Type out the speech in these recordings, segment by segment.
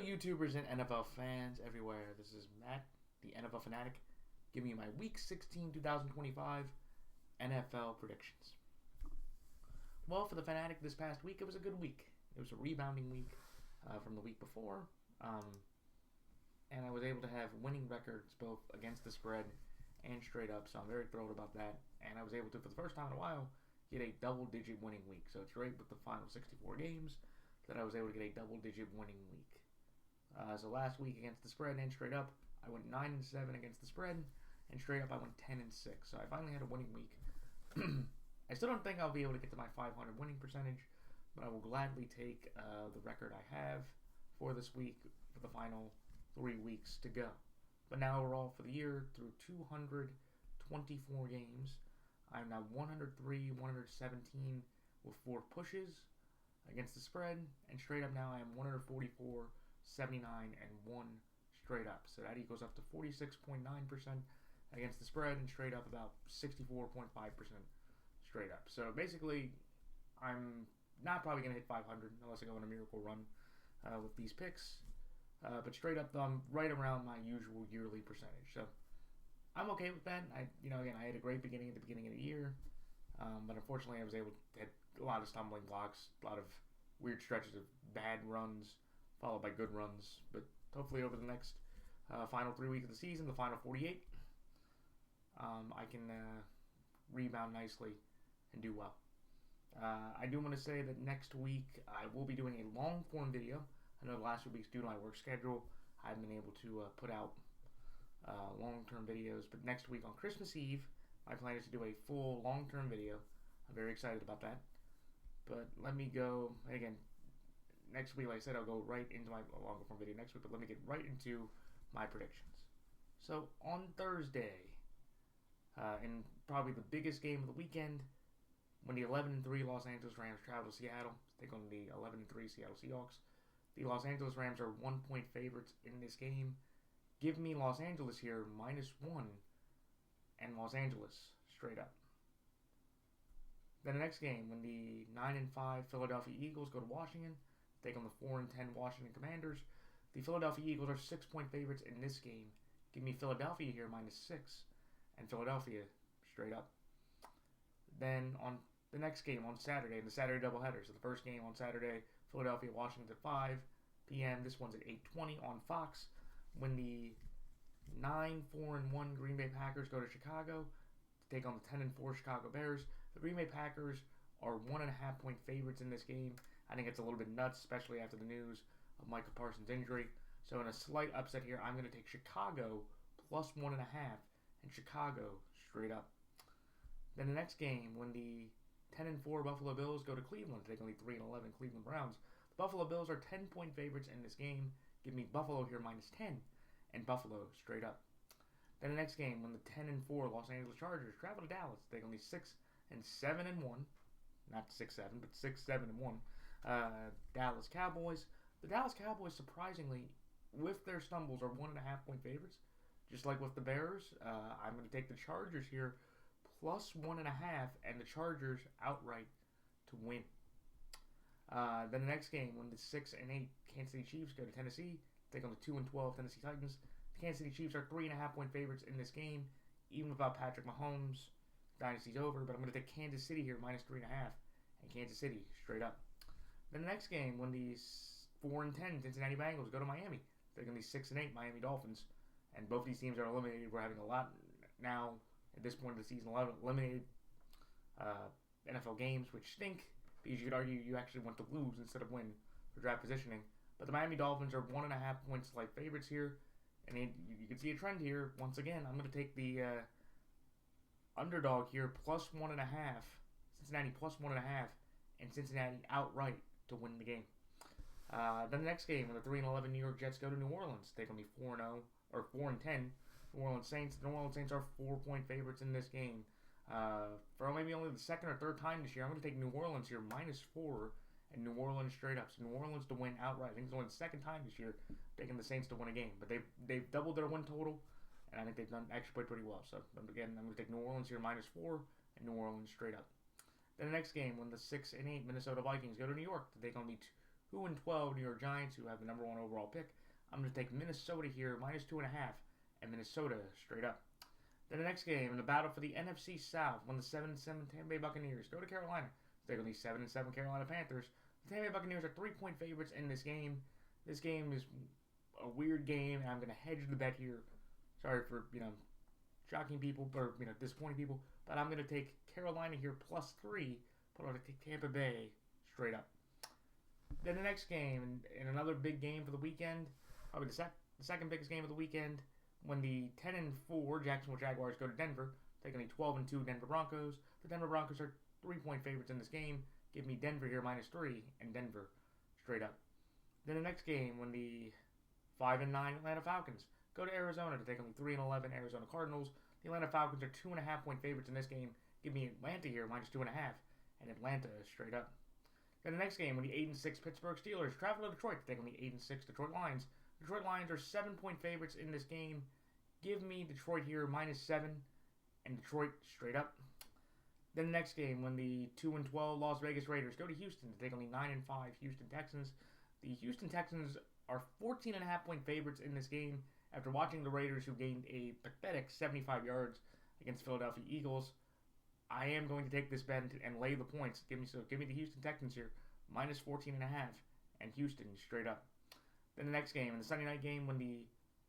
Hello, YouTubers and NFL fans everywhere. This is Matt, the NFL Fanatic, giving you my Week 16 2025 NFL predictions. Well, for the Fanatic this past week, it was a good week. It was a rebounding week from the week before, and I was able to have winning records both against the spread and straight up, so I'm very thrilled about that. And I was able to, for the first time in a while, get a double-digit winning week. So it's great with the final 64 games that I was able to get a double-digit winning week. So last week against the spread and straight up, I went 9-7 against the spread, and straight up I went 10-6. So I finally had a winning week. I still don't think I'll be able to get to my 500 winning percentage, but I will gladly take the record I have for this week for the final 3 weeks to go. But now overall for the year, through 224 games, I'm now 103, 117 with 4 pushes against the spread, and straight up now I am 144, 79, and 1 straight up. So that equals up to 46.9% against the spread, and straight up about 64.5% straight up. So basically, I'm not probably going to hit 500 unless I go on a miracle run with these picks. But straight up, I'm right around my usual yearly percentage. So I'm okay with that. Again, I had a great beginning at the beginning of the year, but unfortunately, I was able to hit a lot of stumbling blocks, a lot of weird stretches of bad runs, followed by good runs. But hopefully, over the next final 3 weeks of the season, the final 48, I can rebound nicely and do well. I do want to say that next week I will be doing a long form video. I know the last 2 weeks, due to my work schedule, I haven't been able to put out long-term videos. But next week on Christmas Eve, my plan is to do a full long-term video. I'm very excited about that. But let me go, again, next week, like I said, I'll go right into my longer form video next week. But let me get right into my predictions. So on Thursday, in probably the biggest game of the weekend, when the 11-3 Los Angeles Rams travel to Seattle to take on the 11-3 Seattle Seahawks. The Los Angeles Rams are 1-point favorites in this game. Give me Los Angeles here, -1, and Los Angeles straight up. Then the next game, when the 9-5 Philadelphia Eagles go to Washington, take on the 4-10 Washington Commanders. The Philadelphia Eagles are 6-point favorites in this game. Give me Philadelphia here, -6, and Philadelphia straight up. Then on the next game on Saturday, the Saturday doubleheader. So the first game on Saturday, Philadelphia, Washington at 5 p.m. This one's at 8:20 on Fox. When the 9-4-1 Green Bay Packers go to Chicago to take on the 10-4 Chicago Bears, the Green Bay Packers are 1.5-point favorites in this game. I think it's a little bit nuts, especially after the news of Michael Parsons' injury. So in a slight upset here, I'm going to take Chicago +1.5 and Chicago straight up. Then the next game, when the 10-4 Buffalo Bills go to Cleveland to take on the 3-11 Cleveland Browns. The Buffalo Bills are 10-point favorites in this game. Give me Buffalo here -10 and Buffalo straight up. Then the next game, when the 10-4 Los Angeles Chargers travel to Dallas to take on the 6-7-1, not 6-7, but 6-7-1 Dallas Cowboys. The Dallas Cowboys, surprisingly, with their stumbles, are 1.5-point favorites, just like with the Bears. I'm going to take the Chargers here +1.5 and the Chargers outright to win. Then the next game, when the 6-8 Kansas City Chiefs go to Tennessee, take on the 2-12 Tennessee Titans. The Kansas City Chiefs are 3.5-point favorites in this game, even without Patrick Mahomes. Dynasty's over, but I'm going to take Kansas City here -3.5 and Kansas City straight up. Then the next game, when the 4-10 Cincinnati Bengals go to Miami, take on the 6-8 Miami Dolphins, and both these teams are eliminated. We're having a lot now. At this point of the season, a lot of eliminated NFL games, which stink, because you could argue you actually want to lose instead of win for draft positioning. But the Miami Dolphins are 1.5 points slight favorites here, and you can see a trend here. Once again, I'm going to take the underdog here +1.5, Cincinnati +1.5, and Cincinnati outright to win the game. Then the next game, when the 3-11 New York Jets go to New Orleans, take on the 4-0 or 4-10 New Orleans Saints. The New Orleans Saints are 4-point favorites in this game. For maybe only the second or third time this year, I'm going to take New Orleans here -4 and New Orleans straight up. So New Orleans to win outright. I think it's only the second time this year taking the Saints to win a game. But they've doubled their win total, and I think they've actually played pretty well. So again, I'm going to take New Orleans here -4 and New Orleans straight up. Then the next game, when the 6-8 Minnesota Vikings go to New York to take on the who in 12 New York Giants, who have the number 1 overall pick. I'm going to take Minnesota here, minus 2.5, and Minnesota straight up. Then the next game, in the battle for the NFC South, when the 7-7 Tampa Bay Buccaneers go to Carolina, take on the 7-7 Carolina Panthers. The Tampa Bay Buccaneers are 3-point favorites in this game. This game is a weird game, and I'm going to hedge the bet here. Sorry for, shocking people, or, disappointing people, but I'm going to take Carolina here plus 3, but I'm going to take Tampa Bay straight up. Then the next game, in another big game for the weekend, probably the second biggest game of the weekend, when the 10-4 Jacksonville Jaguars go to Denver, taking the 12-2 Denver Broncos. The Denver Broncos are 3-point favorites in this game. Give me Denver here minus 3 and Denver straight up. Then the next game, when the 5-9 Atlanta Falcons go to Arizona to take on the 3-11 Arizona Cardinals. The Atlanta Falcons are 2.5-point favorites in this game. Give me Atlanta here minus 2.5 and Atlanta straight up. Then the next game, when the 8-6 Pittsburgh Steelers travel to Detroit to take on the 8-6 Detroit Lions. Detroit Lions are 7-point favorites in this game. Give me Detroit here minus 7 and Detroit straight up. Then the next game, when the 2-12 Las Vegas Raiders go to Houston to take on the 9-5 Houston Texans. The Houston Texans are 14.5-point favorites in this game after watching the Raiders, who gained a pathetic 75 yards against Philadelphia Eagles. I am going to take this bet and lay the points. Give me the Houston Texans here minus 14.5 and Houston straight up. Then the next game, in the Sunday night game, when the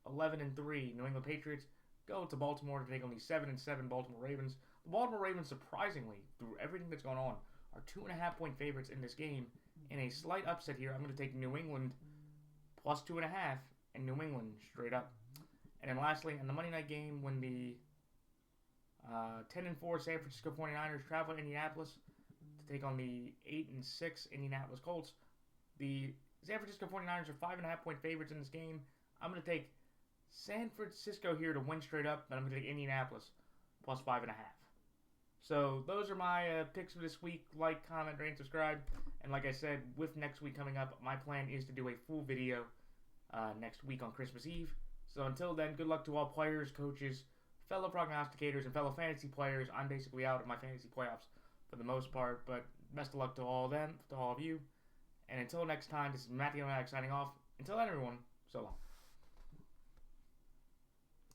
11-3 New England Patriots go to Baltimore to take on the 7-7 Baltimore Ravens. The Baltimore Ravens, surprisingly, through everything that's gone on, are 2.5-point favorites in this game. In a slight upset here, I'm going to take New England plus 2.5 and New England straight up. And then lastly, in the Monday night game, when the 10-4 San Francisco 49ers travel to Indianapolis to take on the 8-6 Indianapolis Colts. The San Francisco 49ers are 5.5-point favorites in this game. I'm going to take San Francisco here to win straight up, but I'm going to take Indianapolis plus 5.5. So those are my picks for this week. Like, comment, rate, and subscribe. And like I said, with next week coming up, my plan is to do a full video next week on Christmas Eve. So until then, good luck to all players, coaches, fellow prognosticators, and fellow fantasy players. I'm basically out of my fantasy playoffs for the most part, but best of luck to all of them, to all of you. And until next time, this is Matthew Fanatic signing off. Until then, everyone, so long.